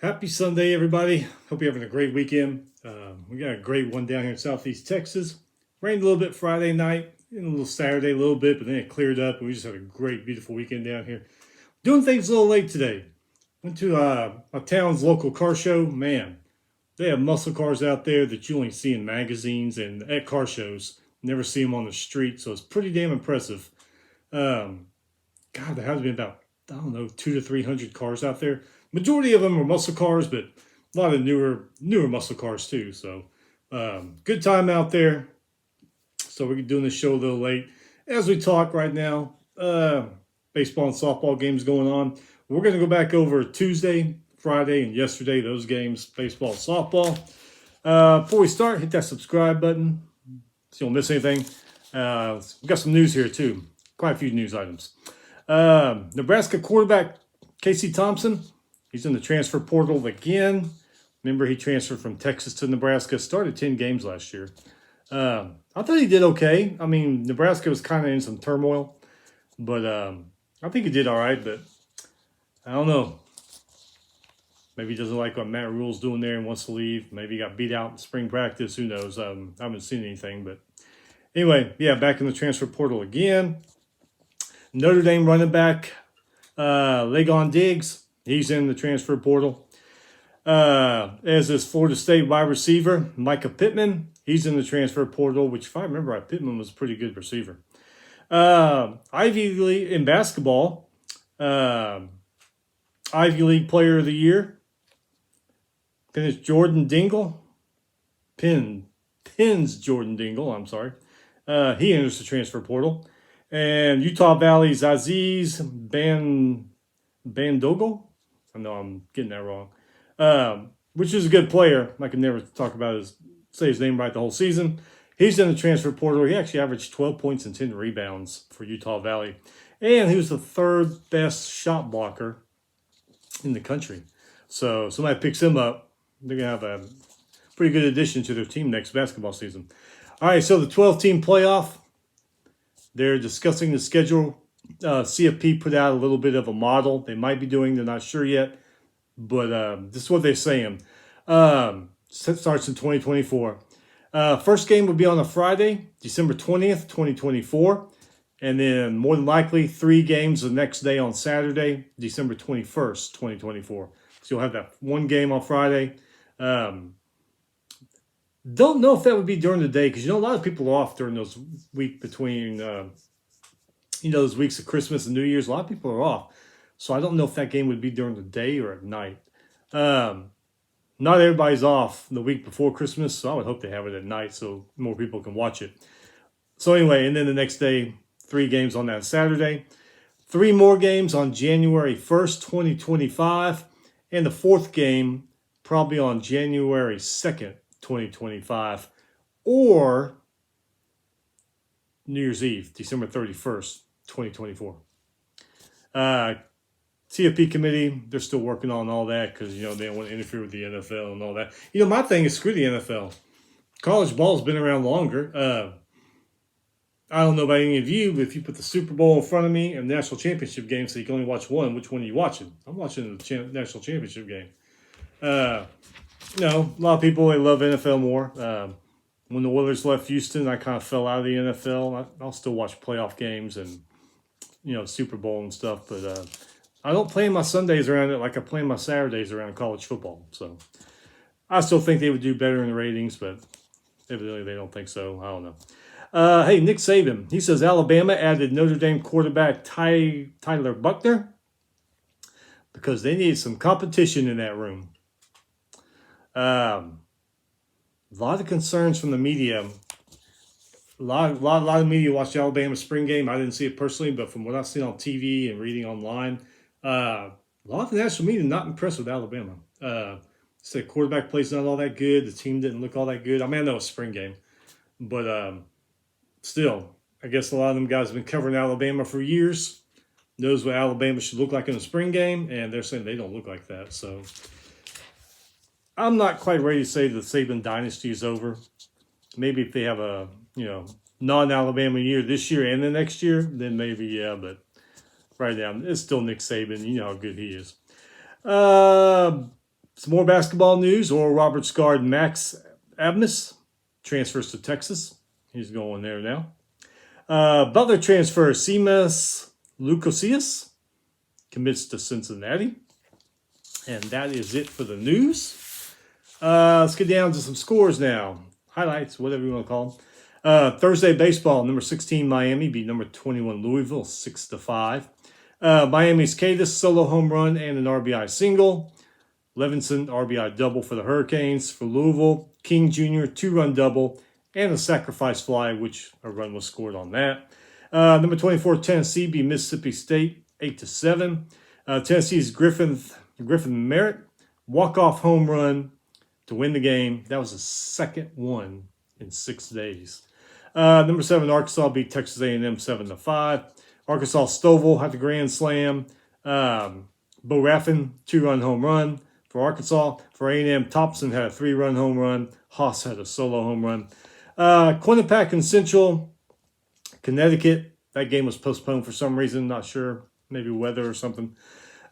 Happy Sunday, everybody. Hope you're having a great weekend. We got a great one down here in Southeast Texas. Rained a little bit Friday night, and a little Saturday, a little bit, but then it cleared up, and we just had a great, beautiful weekend down here. Doing things a little late today. Went to a town's local car show. Man, they have muscle cars out there that you only see in magazines and at car shows. Never see them on the street, so it's pretty damn impressive. God, there has been about, I don't know, 200 to 300 cars out there. Majority of them are muscle cars, but a lot of newer muscle cars too. So good time out there. So we're doing the show a little late. As we talk right now, baseball and softball games going on. We're going to go back over Tuesday, Friday, and yesterday, those games, baseball and softball. Before we start, hit that subscribe button so you don't miss anything. We've got some news here too. Quite a few news items. Nebraska quarterback Casey Thompson, he's in the transfer portal again. Remember, he transferred from Texas to Nebraska, started 10 games last year. I thought he did okay. I mean, Nebraska was kind of in some turmoil, but I think he did all right, but I don't know. Maybe he doesn't like what Matt Rule's doing there and wants to leave. Maybe he got beat out in spring practice. Who knows? I haven't seen anything, but anyway, yeah, back in the transfer portal again. Notre Dame running back Legon Diggs, he's in the transfer portal. As is Florida State wide receiver Micah Pittman, he's in the transfer portal, which if I remember right, Pittman was a pretty good receiver. Ivy League in basketball, Ivy League Player of the Year, finished Jordan Dingle. Pins Jordan Dingle, I'm sorry. He enters the transfer portal. And Utah Valley's Aziz Bandogo. I know I'm getting that wrong. Which is a good player. I can never say his name right the whole season. He's in the transfer portal. He actually averaged 12 points and 10 rebounds for Utah Valley. And he was the third best shot blocker in the country. So somebody picks him up, they're going to have a pretty good addition to their team next basketball season. All right, so the 12-team playoff. They're discussing the schedule. CFP put out a little bit of a model they might be doing. They're not sure yet, but this is what they're saying. Starts in 2024. First game will be on a Friday, December 20th, 2024. And then more than likely 3 games the next day on Saturday, December 21st, 2024. So you'll have that one game on Friday. Don't know if that would be during the day because, a lot of people are off during those week between, those weeks of Christmas and New Year's. A lot of people are off. So I don't know if that game would be during the day or at night. Not everybody's off the week before Christmas, so I would hope they have it at night so more people can watch it. So anyway, and then the next day, 3 games on that Saturday. 3 more games on January 1st, 2025. And the 4th game probably on January 2nd. 2025 or New Year's Eve, December 31st, 2024. CFP committee, they're still working on all that because, they don't want to interfere with the NFL and all that. My thing is screw the NFL. College ball's been around longer. I don't know about any of you, but if you put the Super Bowl in front of me and national championship game so you can only watch one, which one are you watching? I'm watching the national championship game. A lot of people, they love NFL more. When the Oilers left Houston, I kind of fell out of the NFL. I'll still watch playoff games and, Super Bowl and stuff. But I don't plan my Sundays around it like I plan my Saturdays around college football. So I still think they would do better in the ratings, but evidently they don't think so. I don't know. Hey, Nick Saban. He says Alabama added Notre Dame quarterback Tyler Buchner because they needed some competition in that room. A lot of concerns from the media. A lot of media watched the Alabama spring game. I didn't see it personally, but from what I've seen on TV and reading online, a lot of the national media not impressed with Alabama. Said quarterback play's not all that good. The team didn't look all that good. I mean, I know it's spring game, but still, I guess a lot of them guys have been covering Alabama for years. Knows what Alabama should look like in a spring game, and they're saying they don't look like that. So I'm not quite ready to say the Saban dynasty is over. Maybe if they have a, non-Alabama year this year and the next year, then maybe, yeah. But right now, it's still Nick Saban. You know how good he is. Some more basketball news. Oral Roberts guard Max Abmas transfers to Texas. He's going there now. Butler transfer Seamus Lucasius commits to Cincinnati. And that is it for the news. Let's get down to some scores now. Highlights, whatever you want to call them. Thursday baseball, number 16 Miami beat number 21 Louisville 6-5. Miami's Cadis solo home run and an RBI single. Levinson RBI double for the Hurricanes. For Louisville, King Jr. 2-run double and a sacrifice fly, which a run was scored on that. Number 24 Tennessee beat Mississippi State 8-7. Tennessee's Griffin Merritt walk-off home run to win the game. That was the second one in 6 days. Number 7 Arkansas beat Texas A&M 7-5. Arkansas Stovall had the grand slam. Bo Raffin 2-run home run for Arkansas. For A&M, Thompson had a 3-run home run. Haas had a solo home run. Quinnipiac and Central, Connecticut. That game was postponed for some reason. Not sure. Maybe weather or something.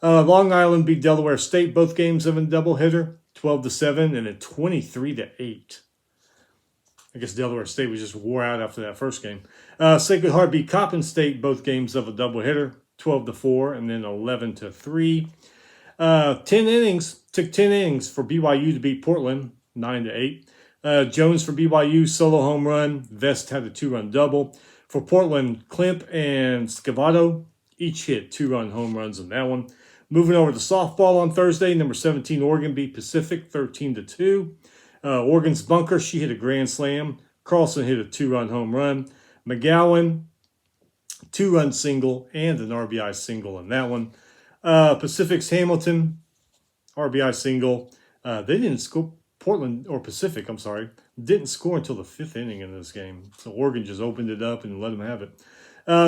Long Island beat Delaware State. Both games of a doubleheader. 12-7 and a 23-8. I guess Delaware State was just wore out after that first game. Sacred Heart beat Coppin State. Both games of a doubleheader. 12-4 and then 11-3. 10 innings. Took 10 innings for BYU to beat Portland. 9-8. Jones for BYU, solo home run. Vest had a 2-run double. For Portland, Klemp and Scavato each hit 2-run home runs in that one. Moving over to softball on Thursday, number 17 Oregon beat Pacific 13-2. Oregon's Bunker, she hit a grand slam. Carlson hit a 2-run home run. McGowan, 2-run single and an RBI single in that one. Pacific's Hamilton, RBI single. They didn't score. Portland, or Pacific, I'm sorry, didn't score until the 5th inning in this game. So Oregon just opened it up and let them have it.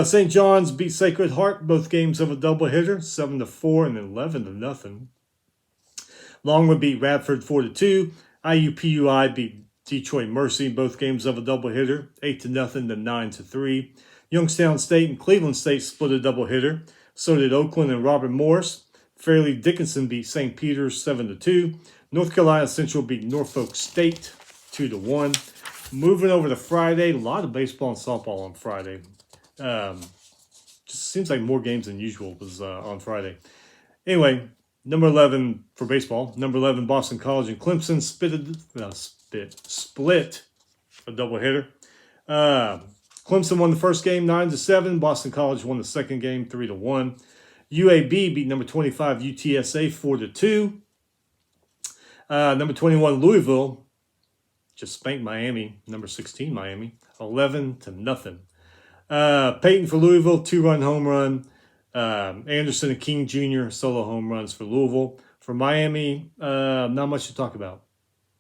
St. John's beat Sacred Heart. Both games of a doubleheader, 7-4 and 11-0. Longwood beat Radford 4-2. IUPUI beat Detroit Mercy. Both games of a doubleheader, 8-0 to 9-3. Youngstown State and Cleveland State split a doubleheader. So did Oakland and Robert Morris. Fairleigh Dickinson beat St. Peter's 7-2. North Carolina Central beat Norfolk State 2-1. Moving over to Friday, a lot of baseball and softball on Friday. Just seems like more games than usual was on Friday. Anyway, number 11 for baseball. Number 11 Boston College and Clemson split a doubleheader. Clemson won the first game 9-7. Boston College won the second game 3-1. UAB beat number 25 UTSA 4-2. Number 21 Louisville just spanked Miami. Number 16 Miami 11-0. Peyton for Louisville, 2-run home run. Anderson and King Jr. solo home runs for Louisville. For Miami, not much to talk about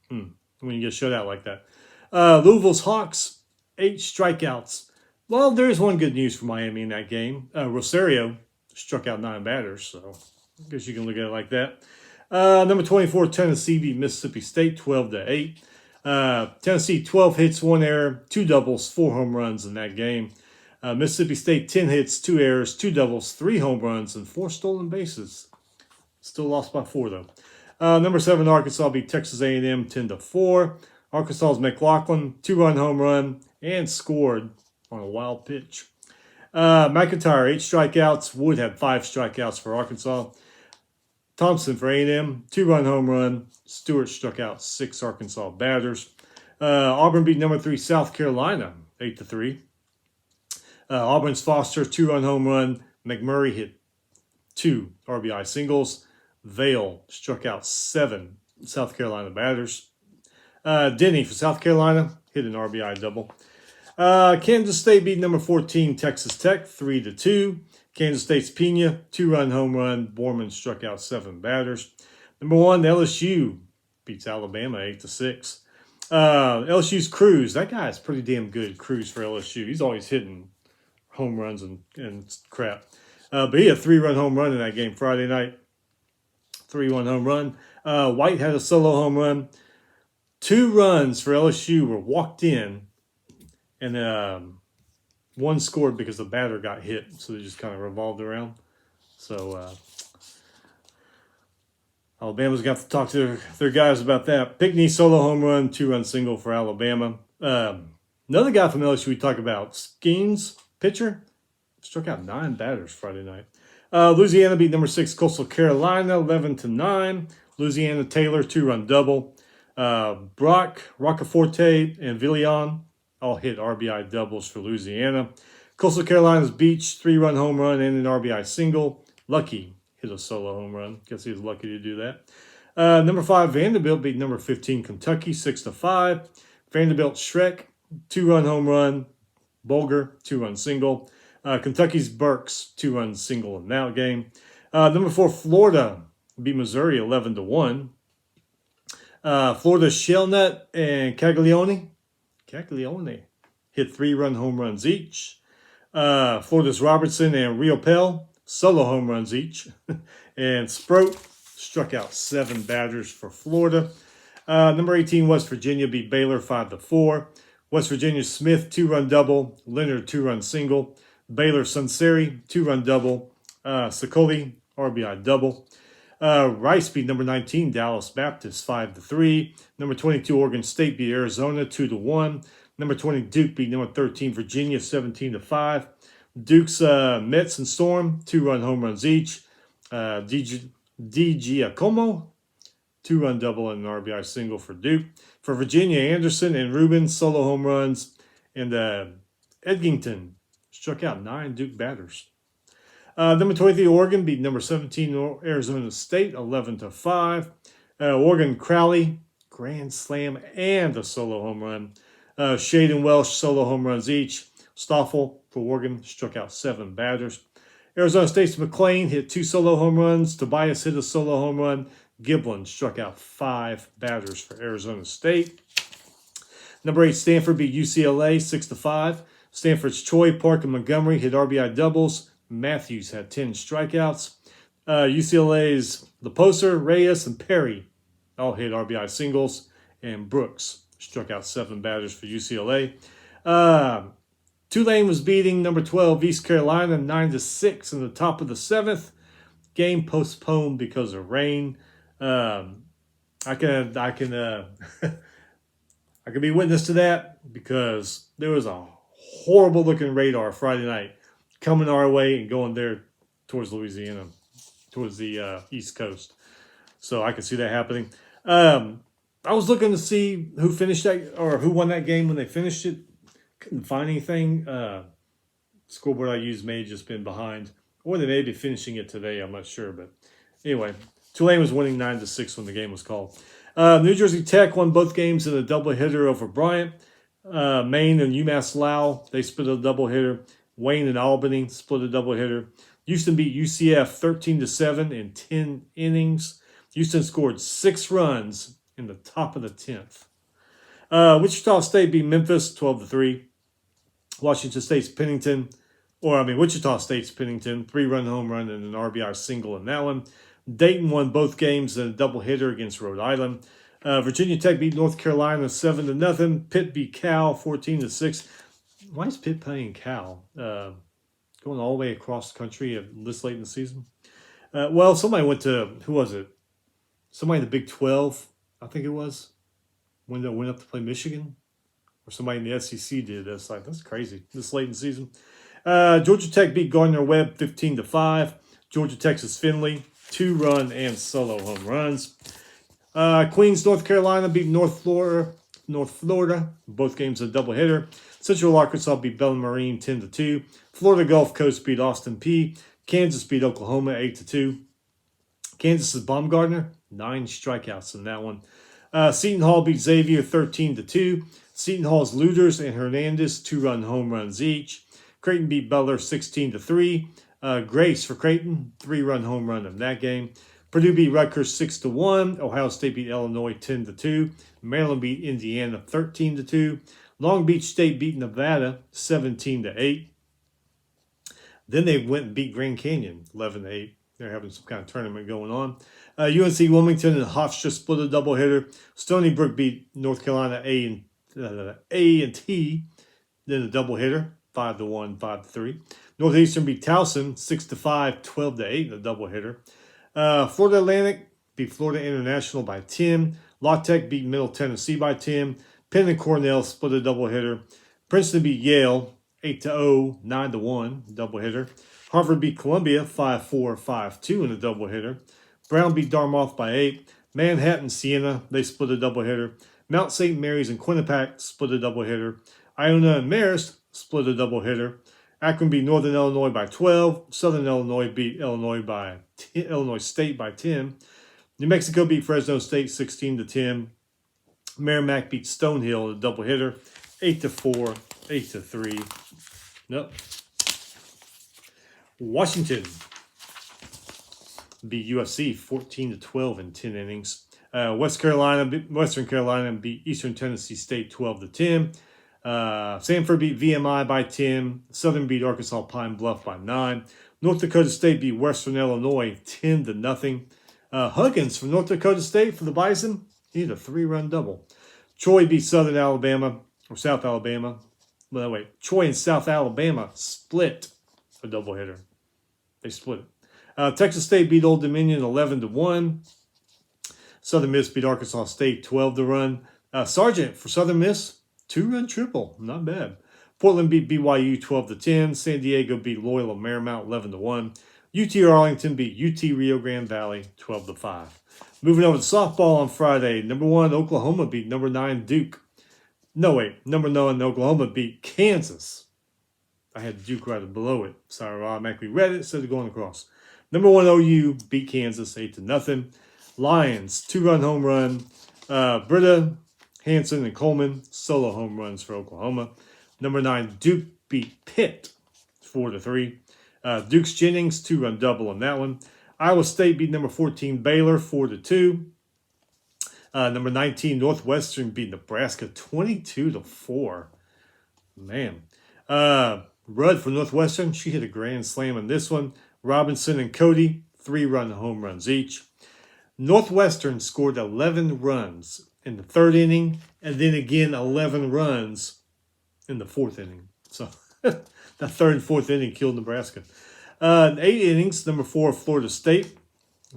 when you get shut out like that. Louisville's Hawks, 8 strikeouts. Well, there's one good news for Miami in that game. Rosario struck out 9 batters, so I guess you can look at it like that. Number 24, Tennessee beat Mississippi State 12-8. Tennessee, 12 hits, 1 error, 2 doubles, 4 home runs in that game. Mississippi State, 10 hits, 2 errors, 2 doubles, 3 home runs, and 4 stolen bases. Still lost by 4, though. Number 7, Arkansas beat Texas A&M 10-4. Arkansas's McLaughlin, 2-run home run, and scored on a wild pitch. McIntyre, 8 strikeouts. Wood had 5 strikeouts for Arkansas. Thompson for A&M, 2-run home run. Stewart struck out 6 Arkansas batters. Auburn beat number 3 South Carolina 8-3. Auburn's Foster, 2-run home run. McMurray hit 2 RBI singles. Vale struck out 7 South Carolina batters. Denny for South Carolina hit an RBI double. Kansas State beat number 14 Texas Tech 3-2. Kansas State's Pena, 2-run home run. Borman struck out 7 batters. Number 1, LSU beats Alabama 8-6. LSU's Cruz, that guy is pretty damn good. Cruz for LSU. He's always hitting home runs and crap. But he had a 3-run home run in that game Friday night. 3-1 home run. White had a solo home run. 2 runs for LSU were walked in, and 1 scored because the batter got hit, so they just kind of revolved around. So Alabama's got to talk to their guys about that. Pickney solo home run, 2-run single for Alabama. Another guy from LSU we talk about, Skeens, pitcher, struck out 9 batters Friday night. Louisiana beat number 6 Coastal Carolina 11-9. Louisiana Taylor 2-run double. Brock, Roccaforte, and Villian all hit RBI doubles for Louisiana. Coastal Carolina's Beach 3-run home run and an RBI single. Lucky hit a solo home run. Guess he was lucky to do that. Number 5 Vanderbilt beat number 15 Kentucky 6-5. Vanderbilt Shrek 2-run home run. Bulger 2-run single. Kentucky's Burks 2-run single in that game. Number 4 Florida beat Missouri 11-1. Florida's Shellnut and Caglione hit 3-run home runs each. Florida's Robertson and Rio Pell solo home runs each. And Sproat struck out 7 batters for Florida. Number 18 West Virginia beat Baylor 5-4. West Virginia Smith 2-run double. Leonard 2-run single. Baylor Sunseri 2-run double. Sicoli RBI double. Rice beat number 19 Dallas Baptist 5-3. Number 22 Oregon State beat Arizona 2-1. Number 20 Duke beat number 13 Virginia 17-5. Duke's Mets and Storm 2-run home runs each. D. Giacomo 2-run double and an RBI single for Duke. For Virginia, Anderson and Rubin solo home runs. And Edgington struck out 9 Duke batters. Number 23, Oregon beat number 17, Arizona State, 11-5. Oregon Crowley, grand slam and a solo home run. Shade and Welsh, solo home runs each. Stoffel for Oregon struck out 7 batters. Arizona State's McLean hit 2 solo home runs. Tobias hit a solo home run. Giblin struck out 5 batters for Arizona State. Number 8, Stanford beat UCLA 6-5. Stanford's Choi, Park, and Montgomery hit RBI doubles. Matthews had 10 strikeouts. UCLA's Leposer, Reyes, and Perry all hit RBI singles. And Brooks struck out 7 batters for UCLA. Tulane was beating number 12 East Carolina 9-6 in the top of the 7th. Game postponed because of rain. I can be witness to that because there was a horrible looking radar Friday night coming our way and going there towards Louisiana, towards the East Coast. So I can see that happening. I was looking to see who finished that or who won that game when they finished it. Couldn't find anything. Scoreboard I used may have just been behind, or they may be finishing it today. I'm not sure, but anyway, Tulane was winning 9-6 when the game was called. New Jersey Tech won both games in a doubleheader over Bryant. Maine and UMass Lowell, they split a doubleheader. Wayne and Albany split a doubleheader. Houston beat UCF 13-7 in 10 innings. Houston scored 6 runs in the top of the 10th. Wichita State beat Memphis 12-3. Wichita State's Pennington, 3-run home run and an RBI single in that one. Dayton won both games in a doubleheader against Rhode Island. Virginia Tech beat North Carolina 7-0. Pitt beat Cal 14-6. Why is Pitt playing Cal? Going all the way across the country this late in the season? Well, somebody went to, who was it? Somebody in the Big 12, I think it was, when they went up to play Michigan. Or somebody in the SEC did. That's crazy. This late in the season. Georgia Tech beat Gardner-Webb 15-5. Georgia Texas Finley, 2-run and solo home runs. Queens, North Carolina beat North Florida. Both games a doubleheader. Central Arkansas beat Bellarmine Marine 10-2. Florida Gulf Coast beat Austin Peay. Kansas beat Oklahoma 8-2. Kansas's Baumgartner, 9 strikeouts in that one. Seton Hall beat Xavier 13-2. Seton Hall's Luders and Hernandez 2-run home runs each. Creighton beat Butler 16-3. Grace for Creighton, 3-run home run in that game. Purdue beat Rutgers 6-1. Ohio State beat Illinois 10-2. Maryland beat Indiana 13-2. Long Beach State beat Nevada 17-8. Then they went and beat Grand Canyon 11-8. They're having some kind of tournament going on. UNC Wilmington and Hofstra split a doubleheader. Stony Brook beat North Carolina A&T. Then a doubleheader 5-1, 5-3. Northeastern beat Towson 6-5, 12-8 in a doubleheader. Florida Atlantic beat Florida International by 10. La Tech beat Middle Tennessee by 10. Penn and Cornell split a doubleheader. Princeton beat Yale 8-0, 9-1 doubleheader. Harvard beat Columbia 5-4, 5-2 in a doubleheader. Brown beat Dartmouth by 8. Manhattan, Siena, they split a doubleheader. Mount St. Mary's and Quinnipiac split a doubleheader. Iona and Marist split a doubleheader. Akron beat Northern Illinois by 12. Southern Illinois beat Illinois State by 10. New Mexico beat Fresno State 16-10. Merrimack beat Stonehill in a doubleheader 8-4, 8-3. Nope. Washington beat USC 14-12 in 10 innings. Western Carolina beat Eastern Tennessee State 12-10. Sanford beat VMI by 10. Southern beat Arkansas Pine Bluff by 9. North Dakota State beat Western Illinois 10-0. Huggins from North Dakota State for the Bison, he had a 3-run double. Troy beat South Alabama. Troy and South Alabama split a doubleheader. They split it. Texas State beat Old Dominion 11-1. Southern Miss beat Arkansas State 12-run. Sargent for Southern Miss, 2-run triple, not bad. Portland beat BYU 12-10. San Diego beat Loyola Marymount 11-1. UT Arlington beat UT Rio Grande Valley 12-5. Moving over to softball on Friday, number 1 Oklahoma beat number 9 Duke. Number 9 Oklahoma beat Kansas. I had Duke right below it, so I automatically read it instead of going across. Number 1 OU beat Kansas 8-0. Lions 2-run home run. Britta, Hanson, and Coleman solo home runs for Oklahoma. Number 9 Duke beat Pitt 4-3. Duke's Jennings 2-run double on that one. Iowa State beat number 14 Baylor 4-2. Number 19 Northwestern beat Nebraska 22-4. Man. Rudd for Northwestern, she hit a grand slam in this one. Robinson and Cody, 3-run home runs each. Northwestern scored 11 runs in the 3rd inning, and then again 11 runs in the 4th inning. So the 3rd and 4th inning killed Nebraska. 8 innings, number 4 Florida State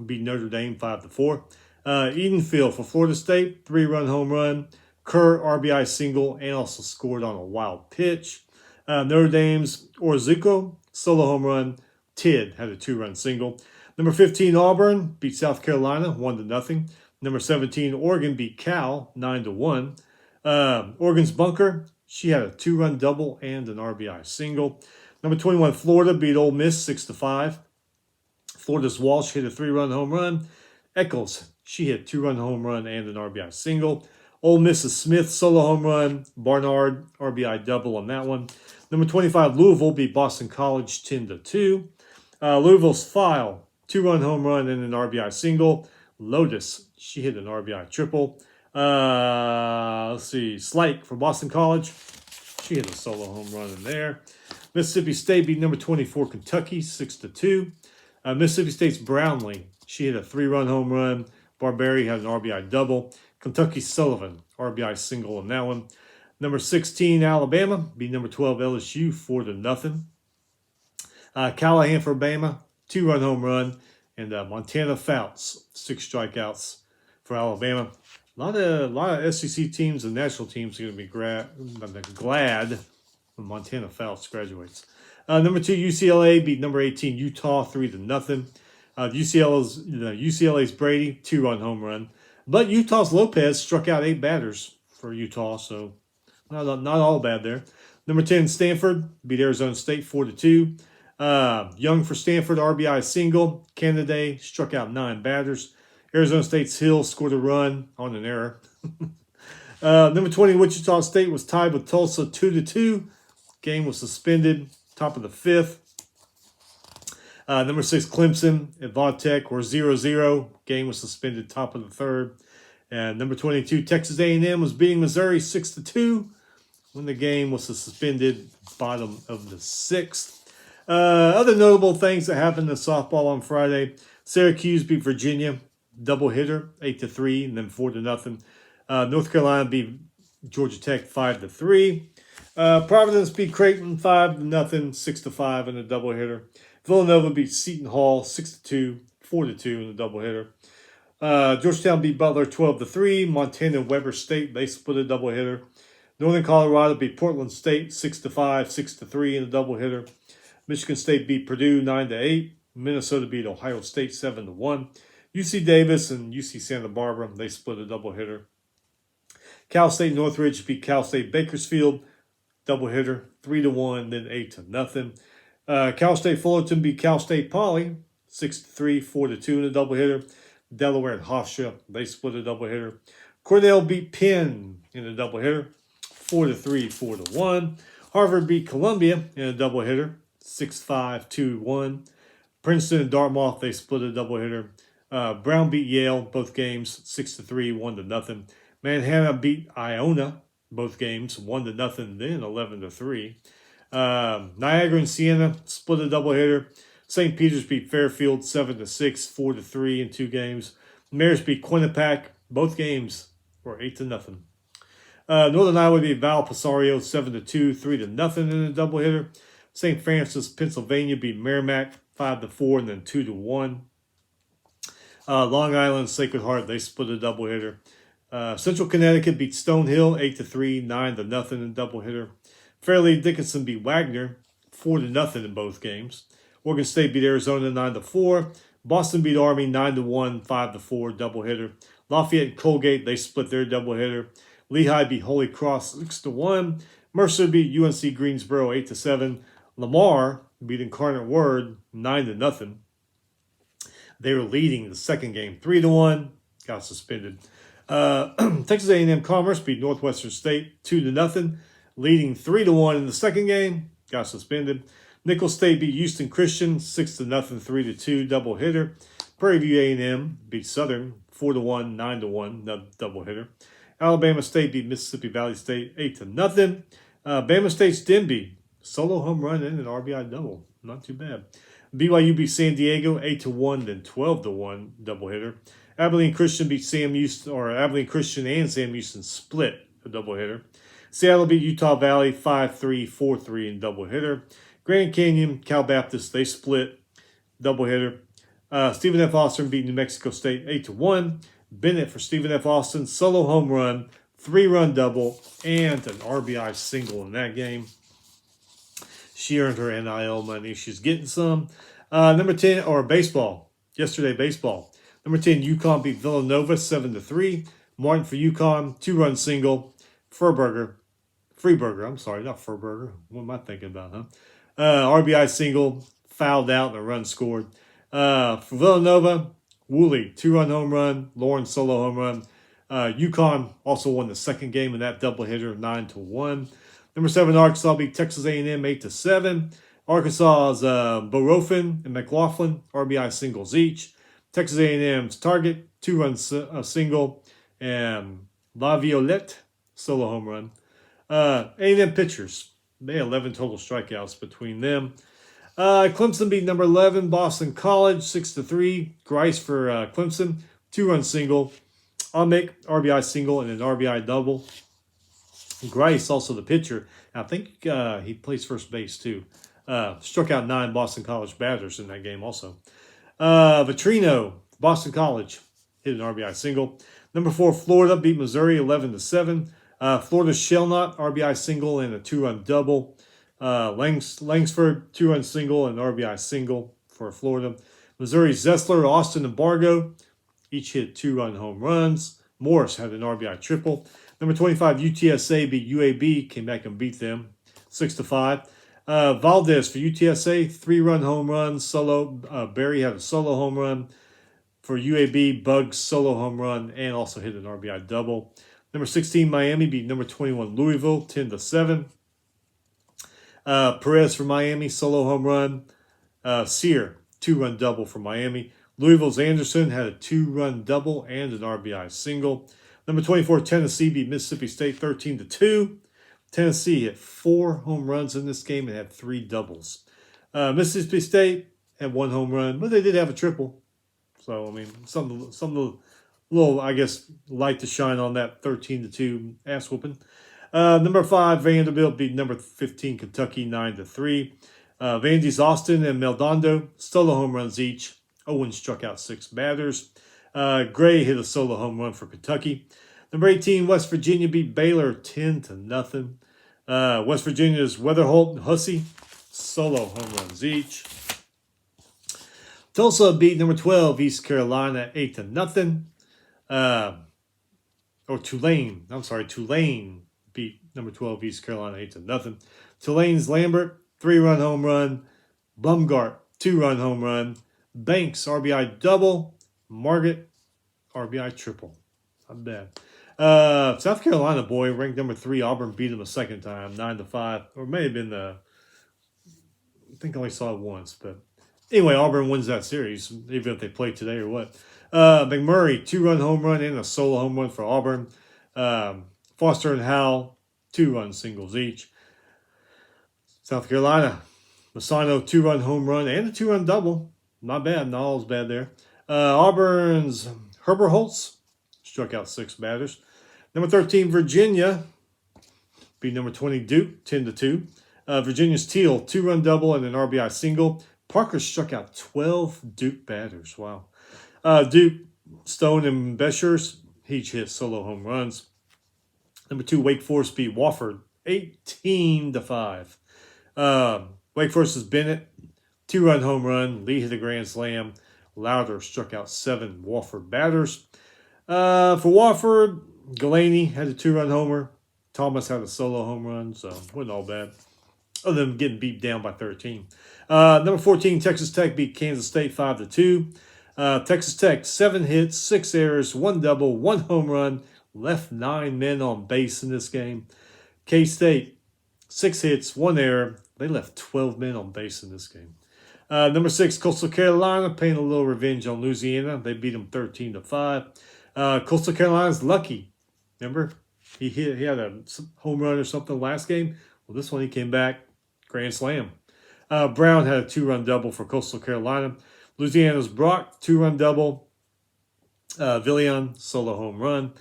beat Notre Dame 5-4. Edenfield for Florida State, 3-run home run. Kerr RBI single and also scored on a wild pitch. Notre Dame's Orzuko solo home run. Tidd had a 2-run single. Number 15 Auburn beat South Carolina 1-0. Number 17 Oregon beat Cal 9-1. Oregon's Bunker, she had a 2-run double and an RBI single. Number 21 Florida beat Ole Miss 6-5. Florida's Walsh hit a 3-run home run. Eccles, she hit a 2-run home run and an RBI single. Ole Miss's Smith solo home run. Barnard RBI double on that one. Number 25 Louisville beat Boston College 10-2. Louisville's File, 2-run home run and an RBI single. Lotus, she hit an RBI triple. Slike for Boston College, she hit a solo home run in there. Mississippi State beat number 24 Kentucky 6-2. Mississippi State's Brownlee, she hit a 3-run home run. Barberi had an RBI double. Kentucky Sullivan, RBI single on that one. Number 16 Alabama beat number 12 LSU 4-0. Callahan for Bama, 2-run home run. And Montana Fouts, 6 strikeouts for Alabama. A lot of SEC teams and national teams are going to be glad when Montana Fouts graduates. Number 2 UCLA beat number 18 Utah 3-0. UCLA's Brady, 2-run home run. But Utah's Lopez struck out 8 batters for Utah, so not all bad there. Number 10 Stanford beat Arizona State 4-2. Young for Stanford, RBI single. Kennedy struck out 9 batters. Arizona State's Hill scored a run on an error. Number 20 Wichita State was tied with Tulsa 2-2. Game was suspended. Top of the 5th. Number 6 Clemson at Vautech were 0-0. Game was suspended. Top of the 3rd. And number 22 Texas A&M was beating Missouri 6-2 when the game was suspended. Bottom of the 6th. Other notable things that happened in softball on Friday. Syracuse beat Virginia, double hitter, 8-3, and then 4-0. North Carolina beat Georgia Tech 5-3. Providence beat Creighton 5-0, 6-5 in a doubleheader. Villanova beat Seton Hall 6-2, 4-2 in a doubleheader. Georgetown beat Butler 12-3. Montana and Weber State, they split a doubleheader. Northern Colorado beat Portland State 6-5, 6-3 in a doubleheader. Michigan State beat Purdue 9-8. Minnesota beat Ohio State 7-1. UC Davis and UC Santa Barbara, they split a doubleheader. Cal State Northridge beat Cal State Bakersfield, doubleheader 3-1, then 8-0. Cal State Fullerton beat Cal State Poly 6-3, 4-2 in a doubleheader. Delaware and Hofstra, they split a doubleheader. Cornell beat Penn in a doubleheader 4-3, 4-1. Harvard beat Columbia in a doubleheader 6-5, 2-1. Princeton and Dartmouth, they split a doubleheader. Brown beat Yale, both games 6-3, 1-0. Manhattan beat Iona, both games 1-0, then 11-3. Niagara and Siena split a doubleheader. St. Peter's beat Fairfield 7-6, 4-3 in two games. Maris beat Quinnipiac, both games were 8-0. Northern Iowa beat Valparaiso 7-2, 3-0 in a doubleheader. St. Francis, Pennsylvania beat Merrimack 5-4 and then 2-1. Long Island, Sacred Heart, they split a doubleheader. Central Connecticut beat Stonehill 8-3, 9-0 in a doubleheader. Fairleigh Dickinson beat Wagner 4-0 in both games. Oregon State beat Arizona 9-4. Boston beat Army 9-1, 5-4 doubleheader. Lafayette and Colgate, they split their doubleheader. Lehigh beat Holy Cross 6-1. Mercer beat UNC Greensboro 8-7. Lamar beat Incarnate Word 9-0. They were leading the second game 3-1. Got suspended. Texas A&M Commerce beat Northwestern State 2-0, leading 3-1 in the second game. Got suspended. Nicholls State beat Houston Christian 6-0, 3-2 doubleheader. Prairie View A&M beat Southern 4-1, 9-1 doubleheader. Alabama State beat Mississippi Valley State 8-0. Bama State's Denby solo home run and an RBI double, not too bad. BYU beat San Diego 8-1, then 12-1 doubleheader. Abilene Christian beat Abilene Christian and Sam Houston split a doubleheader. Seattle beat Utah Valley 5-3, 4-3 in doubleheader. Grand Canyon, Cal Baptist, they split doubleheader. Stephen F. Austin beat New Mexico State 8-1. Bennett for Stephen F. Austin, solo home run, 3-run double, and an RBI single in that game. She earned her NIL money. She's getting some. Number 10, or baseball. Yesterday, baseball. Number 10, UConn beat Villanova 7-3. Martin for UConn, 2-run single. Freeberger, I'm sorry, not Furberger. What am I thinking about, huh? RBI single, fouled out, and a run scored. For Villanova, Woolley, 2-run home run. Lauren, solo home run. UConn also won the second game in that doubleheader, 9-1. Number 7, Arkansas beat Texas A&M 8-7. Arkansas's Borofin and McLaughlin, RBI singles each. Texas A&M's Target, 2-run single. And La Violette, solo home run. A&M pitchers, they had 11 total strikeouts between them. Clemson beat number 11, Boston College, 6-3. Grice for Clemson, 2-run single. Amick, RBI single and an RBI double. Grice, also the pitcher, I think he plays first base too. Struck out 9 Boston College batters in that game also. Vitrino, Boston College, hit an RBI single. Number 4, Florida beat Missouri 11-7. Florida's Shellnut, RBI single and a 2-run double. Langsford, 2-run single and RBI single for Florida. Missouri's Zessler, Austin, and Bargo each hit 2-run home runs. Morris had an RBI triple. Number 25, UTSA beat UAB, came back and beat them 6-5. Valdez for UTSA, 3-run home run. Barry had a solo home run. For UAB, Bugs solo home run and also hit an RBI double. Number 16, Miami beat number 21, Louisville, 10-7. Perez for Miami, solo home run. Sear, 2-run double for Miami. Louisville's Anderson had a 2-run double and an RBI single. Number 24, Tennessee beat Mississippi State 13-2. Tennessee hit 4 home runs in this game and had 3 doubles. Mississippi State had 1 home run, but they did have a triple. So, I mean, something little, I guess, light to shine on that 13-2 ass whooping. Number 5, Vanderbilt beat number 15, Kentucky 9-3. Vandy's Austin and Meldondo, solo home runs each. Owen struck out 6 batters. Gray hit a solo home run for Kentucky. Number 18, West Virginia beat Baylor 10-0. West Virginia's Weatherholt and Hussey, solo home runs each. Tulsa beat number 12, East Carolina 8-0. Tulane beat number 12, East Carolina 8-0. Tulane's Lambert, 3-run home run. Bumgart, 2-run home run. Banks, RBI double. Margaret, RBI triple. Not bad. South Carolina boy, ranked number 3, Auburn beat them a second time, 9-5. Or it may have been I think I only saw it once, but anyway, Auburn wins that series, even if they play today or what. McMurray, 2-run home run and a solo home run for Auburn. Foster and Howell, 2-run singles each. South Carolina, Masano, 2-run home run and a 2-run double. Not bad, not all as bad there. Auburn's Herbert Holtz struck out 6 batters. Number 13, Virginia beat number 20, Duke, 10-2. Virginia's Teal, 2-run double and an RBI single. Parker struck out 12 Duke batters. Wow. Duke, Stone, and Beschers each hit solo home runs. Number 2, Wake Forest beat Wofford 18-5. Wake Forest's Bennett, 2-run home run. Lee hit a grand slam. Lowder struck out 7 Wofford batters. For Wofford, Galaney had a 2-run homer. Thomas had a solo home run, so wasn't all bad. Other than getting beat down by 13. Number 14, Texas Tech beat Kansas State 5-2. Texas Tech, 7 hits, 6 errors, 1 double, 1 home run. Left 9 men on base in this game. K-State, 6 hits, 1 error. They left 12 men on base in this game. Number 6, Coastal Carolina, paying a little revenge on Louisiana. They beat them 13-5. Coastal Carolina's Lucky. Remember? He had a home run or something last game. Well, this one he came back, grand slam. Brown had a 2-run double for Coastal Carolina. Louisiana's Brock, 2-run double. Villian, solo home run.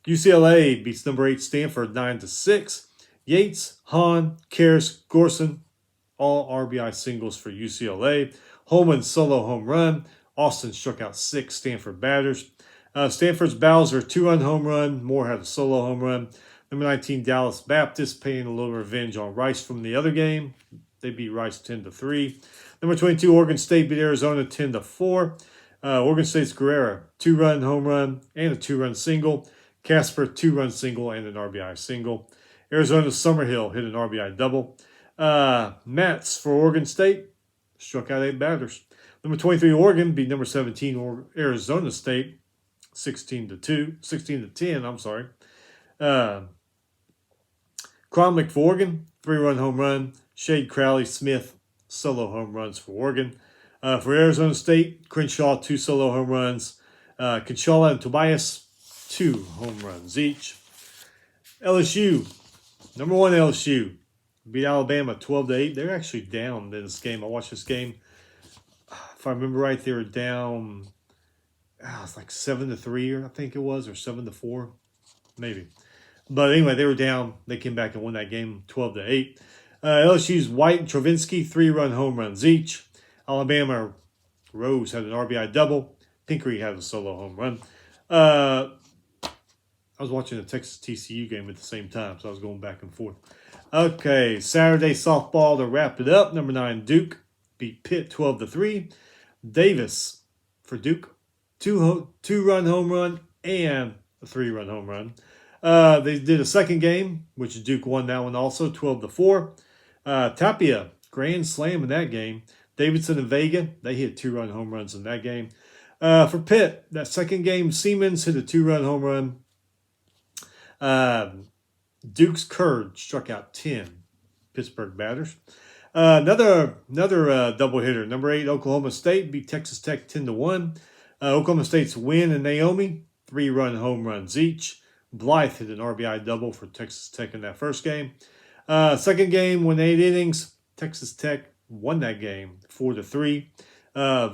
UCLA beats number 8 Stanford 9-6. Yates, Hahn, Karras, Gorson, all RBI singles for UCLA. Holman, solo home run. Austin struck out 6 Stanford batters. Stanford's Bowser, 2-run home run. Moore had a solo home run. Number 19, Dallas Baptist, paying a little revenge on Rice from the other game. They beat Rice 10-3. Number 22, Oregon State beat Arizona 10-4. Oregon State's Guerrera, 2-run home run and a 2-run single. Casper, 2-run single and an RBI single. Arizona's Summerhill hit an RBI double. Matz for Oregon State struck out 8 batters. Number 23, Oregon beat number 17, Arizona State 16-10. I'm sorry. Cromlech for Oregon, 3-run home run. Shade, Crowley, Smith, solo home runs for Oregon. For Arizona State, Crenshaw, 2 solo home runs. Kinshala and Tobias, 2 home runs each. LSU, number 1 LSU, beat Alabama 12-8. They're actually down in this game. I watched this game. If I remember right, they were down, it's like 7-3, I think it was, or 7-4, maybe. But anyway, they were down. They came back and won that game 12-8. LSU's White and Travinsky, 3-run home runs each. Alabama, Rose had an RBI double. Pinkery had a solo home run. I was watching the Texas TCU game at the same time, so I was going back and forth. Okay, Saturday softball to wrap it up. Number 9, Duke beat Pitt 12-3. Davis for Duke, 2-run home run and a 3-run home run. They did a second game, which Duke won that one also, 12-4. Tapia, grand slam in that game. Davidson and Vega, they hit 2-run home runs in that game. For Pitt, that second game, Siemens hit a 2-run home run. Duke's Curd struck out 10 Pittsburgh batters. Another doubleheader. Number 8, Oklahoma State beat Texas Tech 10-1. Oklahoma State's Wynn and Naomi, 3-run home runs each. Blythe hit an RBI double for Texas Tech in that first game. Second game, went 8 innings. Texas Tech won that game 4-3.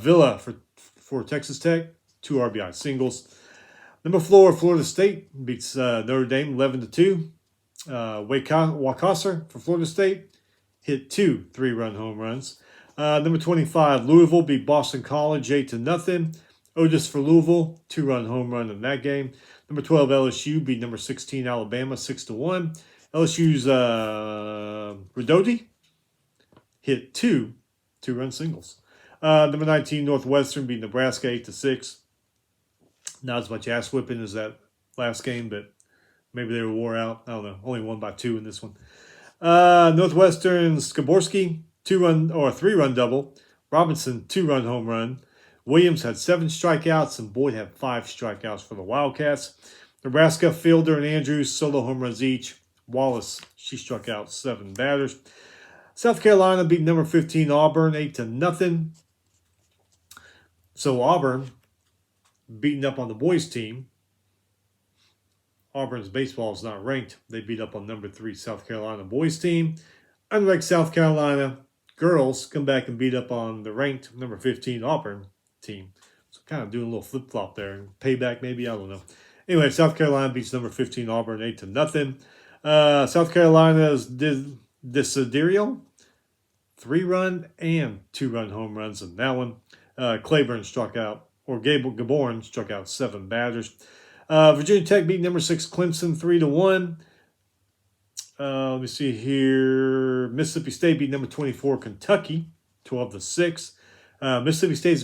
Villa for Texas Tech, 2 RBI singles. Number 4, Florida State beats Notre Dame 11-2. Wakasser for Florida State hit 2 3-run home runs. Number 25, Louisville beat Boston College 8-0. Otis for Louisville, 2-run home run in that game. Number 12 LSU beat number 16 Alabama 6-1. LSU's Rodoti hit two-run singles. Number 19 Northwestern beat Nebraska 8-6. Not as much ass whipping as that last game, but maybe they were wore out. I don't know. Only won by 2 in this one. Northwestern Skaborski, 3-run double. Robinson, 2-run home run. Williams had 7 strikeouts, and Boyd had 5 strikeouts for the Wildcats. Nebraska, Fielder and Andrews, solo home runs each. Wallace, she struck out 7 batters. South Carolina beat number 15 Auburn 8-0. So Auburn beating up on the boys team. Auburn's baseball is not ranked. They beat up on number 3 South Carolina boys team. Unranked South Carolina girls come back and beat up on the ranked number 15 Auburn team. So kind of doing a little flip-flop there. Payback maybe, I don't know. Anyway, South Carolina beats number 15 Auburn 8-0. South Carolina's Desiderio, 3-run and 2-run home runs in that one. Claiborne struck out, or Gaborn struck out 7 batters. Virginia Tech beat number 6 Clemson 3-1. Let me see here. Mississippi State beat number 24 Kentucky 12-6. Mississippi State's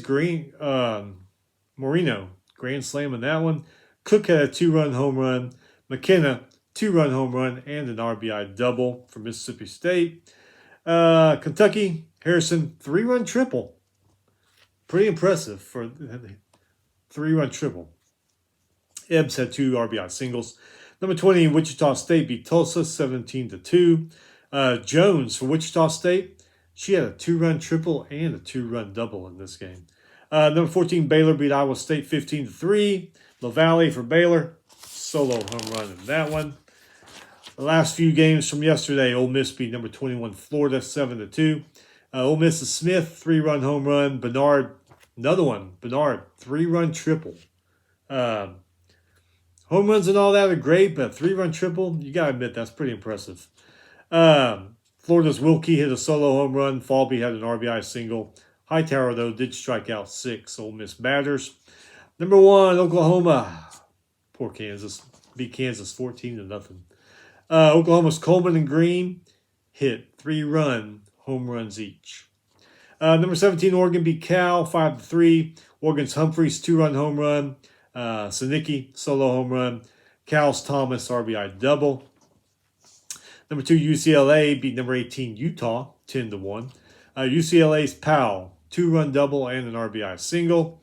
Moreno grand slam in that one. Cook had a 2-run home run. McKenna 2-run home run and an RBI double for Mississippi State. Kentucky Harrison 3-run triple. Pretty impressive for 3-run triple. Ebbs had 2 RBI singles. Number 20, Wichita State beat Tulsa 17-2. Jones for Wichita State, she had a 2-run triple and a 2-run double in this game. Number 14, Baylor beat Iowa State 15-3. LaValle for Baylor, solo home run in that one. The last few games from yesterday, Ole Miss beat number 21 Florida 7-2. Ole Miss's Smith, 3-run home run. Bernard, another one. Bernard, 3-run triple. Home runs and all that are great, but 3-run triple, you got to admit, that's pretty impressive. Florida's Wilkie hit a solo home run. Falby had an RBI single. Hightower, though, did strike out 6 Ole Miss batters. Number 1, Oklahoma. Poor Kansas. Beat Kansas 14-0. Oklahoma's Coleman and Green hit 3-run home runs each. Number 17, Oregon beat Cal 5-3. Oregon's Humphreys 2-run home run. Sanicki solo home run. Cal's Thomas RBI double. Number 2, UCLA beat number 18 Utah 10-1. UCLA's Powell 2-run double and an RBI single.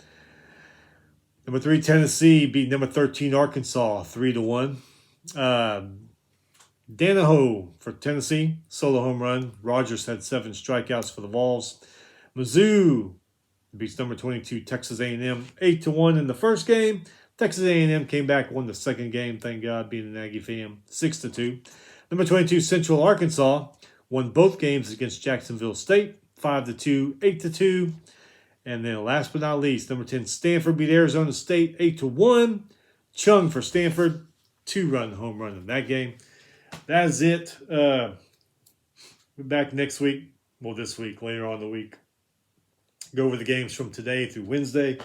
Number 3, Tennessee beat number 13 Arkansas 3-1. Danaho for Tennessee, solo home run. Rogers had 7 strikeouts for the Vols. Mizzou beats number 22 Texas A&M 8-1 in the first game. Texas A&M came back, won the second game, thank God, being an Aggie fan, 6-2. Number 22 Central Arkansas won both games against Jacksonville State, 5-2, 8-2. And then last but not least, number 10 Stanford beat Arizona State 8-1. Chung for Stanford, 2-run home run in that game. That is it. We're back next week. Well, this week, later on in the week. Go over the games from today through Wednesday.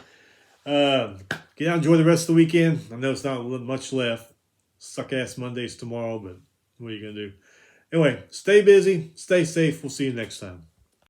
Get out and enjoy the rest of the weekend. I know it's not much left. Suck-ass Mondays tomorrow, but what are you going to do? Anyway, stay busy. Stay safe. We'll see you next time.